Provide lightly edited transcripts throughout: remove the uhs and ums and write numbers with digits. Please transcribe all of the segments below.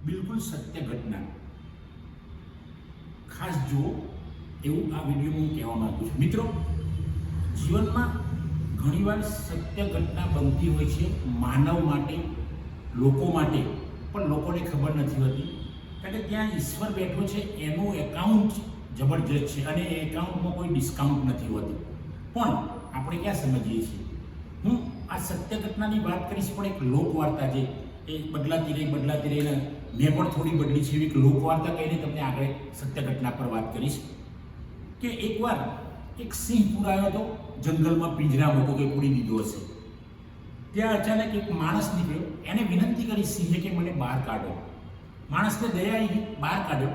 બિલકુલ સત્ય ઘટના. ખાસ જુઓ, એવું આ વિડીયોમાં હું કહેવા માંગુ છું. મિત્રો, જીવનમાં ઘણીવાર સત્ય ઘટના બનતી હોય છે માનવ માટે, લોકો માટે, પણ લોકોને ખબર નથી હોતી. કારણ કે ત્યાં ઈશ્વર બેઠો છે, એનું એકાઉન્ટ જબરજસ્ત છે અને એ એકાઉન્ટમાં કોઈ ડિસ્કાઉન્ટ નથી હોતું. પણ આપણે ક્યાં સમજીએ છીએ? હું આ સત્ય ઘટનાની વાત કરીશ, પણ એક લોકવાર્તા છે એ બદલાતી રહી મેં પણ થોડી બદલી છે. એક લોકવાર્તા કહીને તમને આગળ સત્ય ઘટના પર વાત કરીશ કે એકવાર એક સિંહ પુરાયો હતો જંગલમાં, પિંજરામાં હતો, કે પૂરી દીધો હશે. ત્યાં અચાનક એક માણસ નીકળ્યો. એને વિનંતી કરી સિંહે કે મને બહાર કાઢો. માણસને દયા આવી ગઈ, બહાર કાઢ્યો.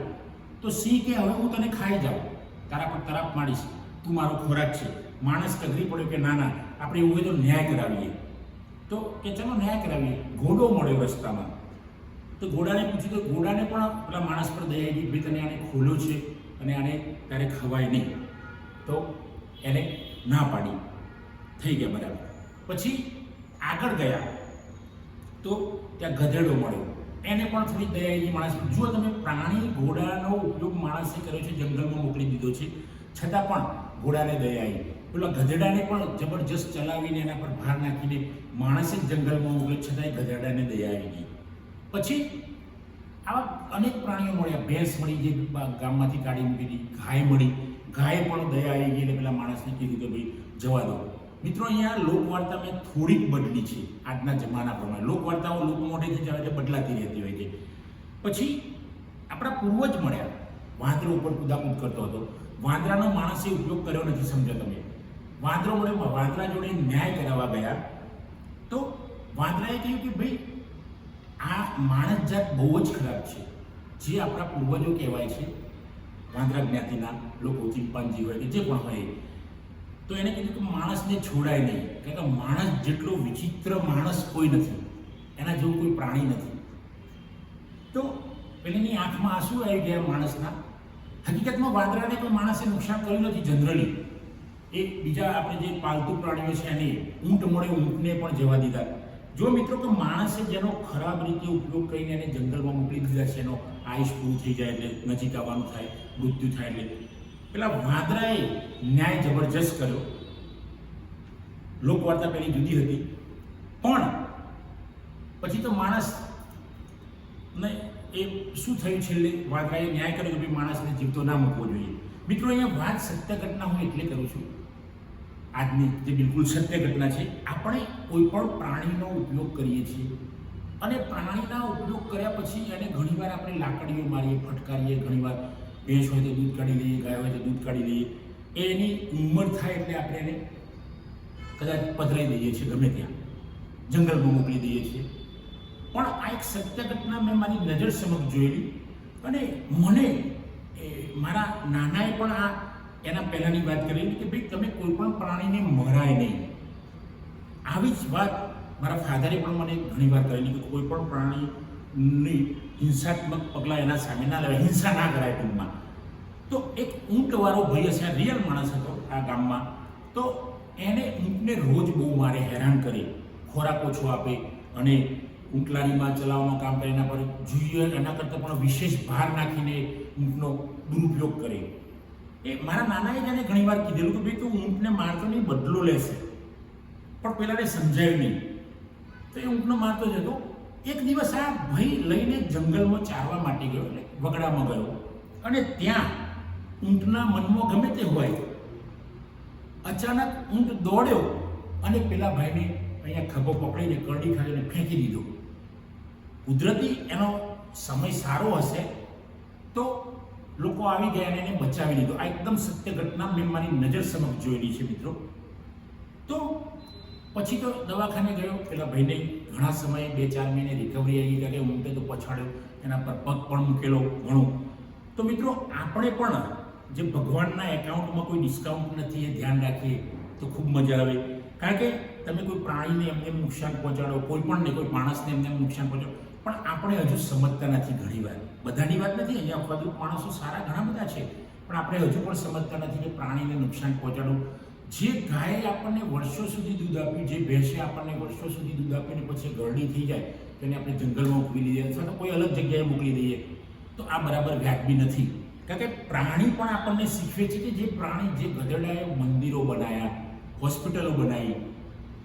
તો સિંહ કે હવે હું તને ખાઈ જાઉં, તારા પર તરાપ મારીશ, તું મારો ખોરાક છે. માણસ કગરી પડ્યો કે ના, આપણે એવું હોય તો ન્યાય કરાવીએ. તો કે ચલો ન્યાય કરાવીએ. ઘોડો મળ્યો રસ્તામાં. તો ઘોડાને પૂછ્યું, તો ઘોડાને પણ પેલા માણસ પર દયા આવી, ભાઈ તને આને ખોલ્યો છે અને આને તારે ખવાય નહીં. તો એને ના પાડી. થઈ ગયા બરાબર. પછી આગળ ગયા તો ત્યાં ગધેડો મળ્યો. એને પણ થોડી દયા આવી માણસ. જુઓ તમે, પ્રાણી ઘોડાનો ઉપયોગ માણસે કર્યો છે, જંગલમાં મોકલી દીધો છે, છતાં પણ ઘોડાને દયા આવી. પેલા ગધેડાને પણ જબરજસ્ત ચલાવીને એના પર ભાર નાખીને માણસે જ જંગલમાં મોકલ્યો, છતાંય ગધેડાને દયા આવી ગઈ. પછી આવા અનેક પ્રાણીઓ મળ્યા. ભેંસ મળી, જે ગામમાંથી કાઢી મૂકી હતી. ગાય મળી, ગાય પણ દયા આવી ગઈ અને પેલા માણસને કીધું કે ભાઈ જવા દો. મિત્રો, અહીંયા લોકવાર્તા મેં થોડીક બદલી છે આજના જમાના પ્રમાણે. લોકવાર્તાઓ લોકો મોઢેથી જ આવે છે, બદલાતી રહેતી હોય છે. પછી આપણા પૂર્વજ મળ્યા. વાંદરો ઉપર કૂદાકૂદ કરતો હતો. વાંદરાનો માણસે ઉપયોગ કર્યો નથી, સમજો તમે. વાંદરો મળ્યો, વાંદરા જોડે ન્યાય કરાવવા ગયા. તો વાંદરાએ કહ્યું કે ભાઈ આ માણસ જાત બહુ જ ખરાબ છે. જે આપણા પૂર્વજો કહેવાય છે, વાંદરા જ્ઞાતિના લોકો, ચિંપાંજી હોય કે જે પણ હોય, તો એને કીધું કે માણસને છોડાય નહીં. કારણ કે માણસ જેટલો વિચિત્ર માણસ કોઈ નથી, એના જેવું કોઈ પ્રાણી નથી. તો પેલીની આંખમાં આંસુ આવી ગયા માણસના. હકીકતમાં વાંદરાને કોઈ માણસે નુકસાન કર્યું નથી. જનરલી એ બીજા આપણે જે પાલતુ પ્રાણીઓ છે એને ઊંટ મળે, ઊંટને પણ જવા દીધા. જો મિત્રો, કે માણસે જેનો ખરાબ રીતે ઉપયોગ કરીને એને જંગલમાં મોકલી દીધા છે, એનો આયુષ પૂરું થઈ જાય એટલે નજીક આવવાનું થાય, મૃત્યુ થાય એટલે પેલા વાંદરાએ ન્યાય જબરજસ્ત કર્યો. લોકવાર્તા પેલી જુદી હતી, પણ પછી તો માણસ ને એ શું થયું છેલ્લે? વાંદરાએ ન્યાય કર્યો કે ભાઈ માણસને જીવતો ના મૂકવો જોઈએ. મિત્રો, અહીંયા વાત સત્ય ઘટના હું એટલે કરું છું, આજની જે બિલકુલ સત્ય ઘટના છે. આપણે કોઈ પણ પ્રાણીનો ઉપયોગ કરીએ છીએ અને પ્રાણીના ઉપયોગ કર્યા પછી એને ઘણીવાર આપણે લાકડીઓ મારીએ, ફટકારીએ. ઘણીવાર ભેંસ હોય તો દૂધ કાઢી લઈએ, ગાય હોય તો દૂધ કાઢી લઈએ. એની ઉંમર થાય એટલે આપણે એને કદાચ પધરાઈ દઈએ છીએ, ગમે ત્યાં જંગલમાં મોકલી દઈએ છીએ. પણ આ એક સત્ય ઘટના મેં મારી નજર સમક્ષ જોયેલી અને મને મારા નાનાએ પણ આ એના પહેલાંની વાત કરેલી કે ભાઈ તમે કોઈ પણ પ્રાણીને મરાય નહીં. આવી જ વાત મારા ફાધરે પણ મને ઘણી વાર કરેલી કે કોઈ પણ પ્રાણીની હિંસાત્મક પગલાં એના સામે ના લેવાય, હિંસા ના કરાય ટૂંકમાં. તો એક ઊંટવાળો ભાઈ હશે, આ રિયલ માણસ હતો આ ગામમાં. તો એને ઊંટને રોજ બહુ મારે, હેરાન કરે, ખોરાક ઓછો આપે અને ઊંટલારીમાં ચલાવવાનું કામ કરે. એના પર જોઈએ એના કરતાં પણ વિશેષ ભાર નાખીને ઊંટનો દુરુપયોગ કરે. એ મારા નાનાએ જ એને ઘણી વાર કીધેલું કે ભાઈ તું ઊંટને મારતો નહીં, બદલો લેશે. પણ પેલાને સમજાયું નહીં, તો એ ઊંટનો મારતો જ હતો. એક દિવસ આ ભાઈ લઈને જંગલમાં ચારવા માટે ગયો, એટલે વગડામાં ગયો અને ત્યાં ઊંટના મનમાં ગમે તે હોય, અચાનક ઊંટ દોડ્યો અને પેલા ભાઈને અહીંયા ખભો પકડીને કરડી ખાઈને ફેંકી દીધો. કુદરતી એનો સમય સારો હશે તો લોકો આવી ગયા અને એને બચાવી લીધો. આ એકદમ સત્ય ઘટના મેં મારી નજર સમક્ષ જોયેલી છે મિત્રો. તો પછી તો દવાખાને ગયો. પેલા ભાઈને ઘણા સમયે 2-4 મહિને રિકવરી આવી, કારણ કે ઊંટે તો પછાડ્યો, એના પર પગ પણ મૂકેલો ઘણું. તો મિત્રો, આપણે પણ જે ભગવાનના એકાઉન્ટમાં કોઈ ડિસ્કાઉન્ટ નથી, એ ધ્યાન રાખીએ તો ખૂબ મજા આવે. કારણ કે તમે કોઈ પ્રાણીને એમને નુકસાન પહોંચાડો, કોઈ પણને, કોઈ માણસને એમને નુકસાન પહોંચાડો, પણ આપણે હજુ સમજતા નથી. ઘણીવાર, બધાની વાત નથી, અહીંયા અપવાદરૂપ માણસો સારા ઘણા બધા છે, પણ આપણે હજુ પણ સમજતા નથી કે પ્રાણીને નુકસાન પહોંચાડવું. જે ગાયે આપણને વર્ષો સુધી દૂધ આપ્યું, જે ભેંસે આપણને વર્ષો સુધી દૂધ આપીને પછી ગરડી થઈ જાય, તેને આપણે જંગલમાં મોકલી દઈએ અથવા તો કોઈ અલગ જગ્યાએ મોકલી દઈએ, તો આ બરાબર વ્યાજબી નથી. કારણ કે પ્રાણી પણ આપણને શીખવે છે કે જે પ્રાણી, જે ગધેડાએ મંદિરો બનાવ્યા, હોસ્પિટલો બનાવી,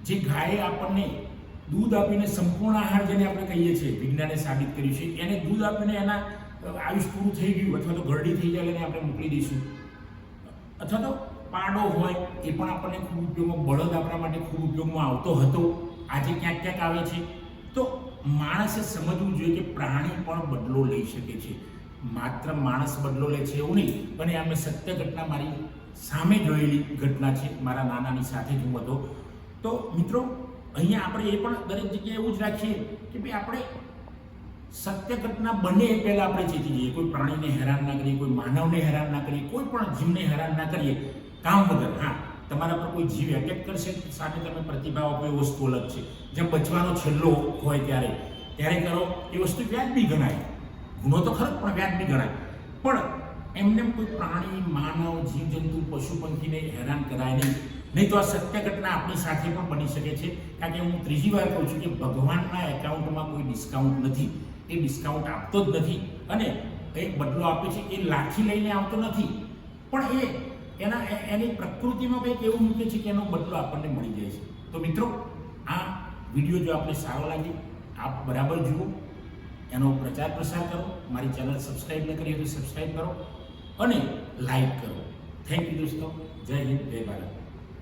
જે ગાયે આપણને દૂધ આપીને સંપૂર્ણ આહાર જેને આપણે કહીએ છીએ, વિજ્ઞાને સાબિત કર્યું છે, એને દૂધ આપીને એના આયુષ પૂરું થઈ ગયું અથવા તો ઘરડી થઈ જાય એને આપણે મોકલી દઈશું. અથવા તો પાડો હોય એ પણ આપણને ખૂબ ઉપયોગમાં, બળદ આપણા માટે ખૂબ ઉપયોગમાં આવતો હતો, આજે ક્યાંક ક્યાંક આવે છે. તો માણસે સમજવું જોઈએ કે પ્રાણી પણ બદલો લઈ શકે છે. માત્ર માણસ બદલો લે છે એવું નહીં. અને આ મેં સત્ય ઘટના મારી સામે જોયેલી ઘટના છે, મારા નાનાની સાથે જ હું હતો. તો મિત્રો અહીંયા આપણે એ પણ દરેક જગ્યાએ એવું જ રાખીએ કે ભાઈ આપણે સત્ય ઘટના બને એ પહેલાં આપણે ચેતી જઈએ. કોઈ પ્રાણીને હેરાન ના કરીએ, કોઈ માનવને હેરાન ના કરીએ, કોઈ પણ જીવને હેરાન ના કરીએ કામ વગર. હા, તમારા પર કોઈ જીવ એટેક કરશે સામે તમે પ્રતિભાવ આપો એ વસ્તુ અલગ છે. જેમ બચવાનો છેલ્લો હોય ત્યારે કરો એ વસ્તુ વ્યાજબી ગણાય. ગુનો તો ખરો પણ વ્યાજબી ગણાય. પણ એમને કોઈ પ્રાણી, માનવ, જીવજંતુ, પશુ પંખીને હેરાન કરાય નહીં તો આ સત્ય ઘટના આપણી સાથે પણ બની શકે છે. કારણ કે હું ત્રીજી વાર કહું છું કે ભગવાનના એકાઉન્ટમાં કોઈ ડિસ્કાઉન્ટ નથી. એ ડિસ્કાઉન્ટ આપતો જ નથી. અને એ બદલો આપે છે એ લાઠી લઈને આવતો નથી, પણ એની પ્રકૃતિમાં કંઈક એવું મૂકે છે કે એનો બદલો આપણને મળી જાય છે. તો મિત્રો, આ વિડીયો જો આપને સારો લાગે, આપ બરાબર જુઓ, એનો પ્રચાર પ્રસાર કરો. મારી ચેનલ સબસ્ક્રાઈબ ન કરી તો સબસ્ક્રાઈબ કરો અને લાઈક કરો. થેન્ક યુ દોસ્તો. જય હિન્દ, જય ભારત.